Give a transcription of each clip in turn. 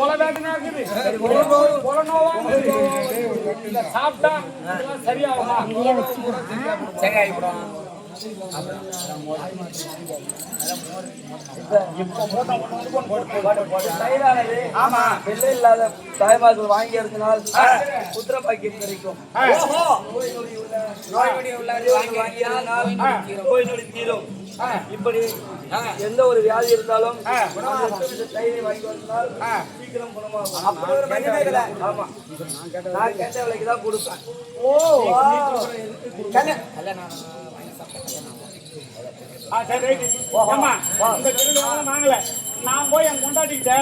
கொலை வேதனையா இருக்குது, கொலை நோவா இருக்குது. சாப்பிட்டா சரியாகுமா? சரியாகிவிடும். ஆமா, வெள்ளை இல்லாத தாய்மார்கள் வாங்கி இருந்தனால் புத்திர பாக்கியம் கிடைக்கும். நோய் வாங்கினால் நோய் நொடி தீரும். இப்படி எந்த ஒரு வியாதி இருந்தாலும் தயிரை வாங்கி வந்தால் சீக்கிரம் குணமாகும். ஆமா, நான் கேட்ட விலைக்கு தான் கொடுப்பேன். வாங்கல, நான் போய் என் கொண்டாடிக்கிட்ட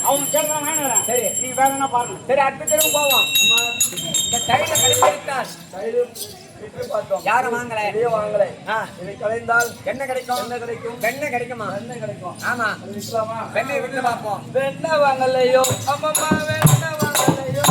அவங்க கேட்டா வாங்கினேன். சரி, நீ வேற என்ன பாருங்க. சரி, அடுத்த தெருவு போவோம். இந்த தைல கழித்தால் யாரும் வாங்கல, வாங்கலை. இதை கலைந்தால் என்ன கிடைக்கும்? என்ன கிடைக்கும்? வெண்ணெய் கிடைக்குமா? என்ன கிடைக்கும்? ஆமா, விற்கலாமா? வெண்ணெய் விட்டு பார்ப்போம். வெண்ணெய் வாங்கலையோ அம்மம்மா, வெண்ணெய் வாங்கலையோ,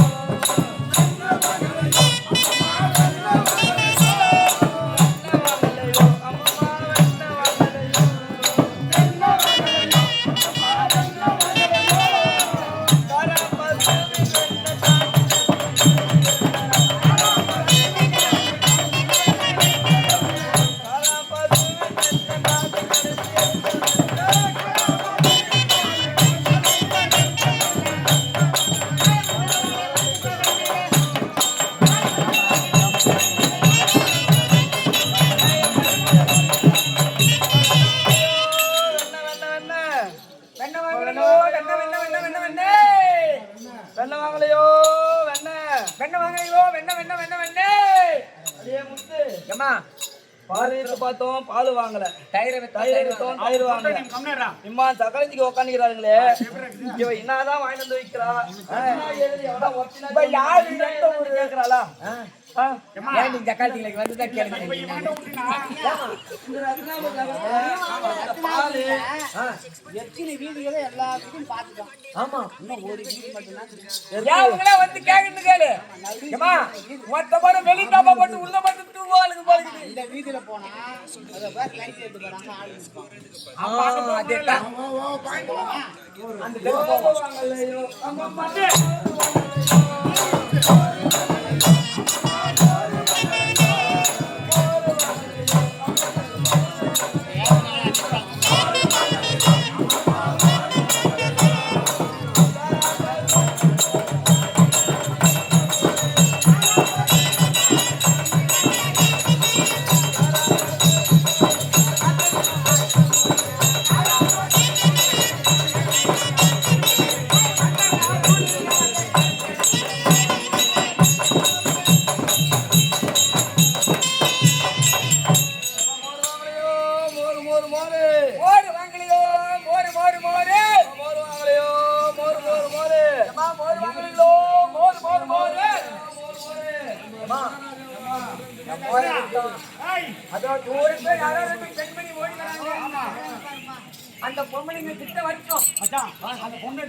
பார்த்தோம், பால் வாங்கல, தயிர் வித்தோம், தயிர் வாங்கல. இம்மா சகலத்துக்கு உட்காந்துக்கிறாங்களே, இவ என்னதான் வாங்கிட்டு வந்து வைக்கிறா? யாரு கேட்கிறாளா? ஜக்காத்திகளுக்கு வந்துதான் கேளுங்க. ஆமா, வந்து கேக்குறது கேளு. மொத்தமான வெளி டாப்பா போட்டு உள்ள மட்டும் தூங்குவாளுக்கு போகுது. இந்த வீதியில போனா அந்த பொம்பளைங்க கிட்ட வரைக்கும் அந்த பொண்ணு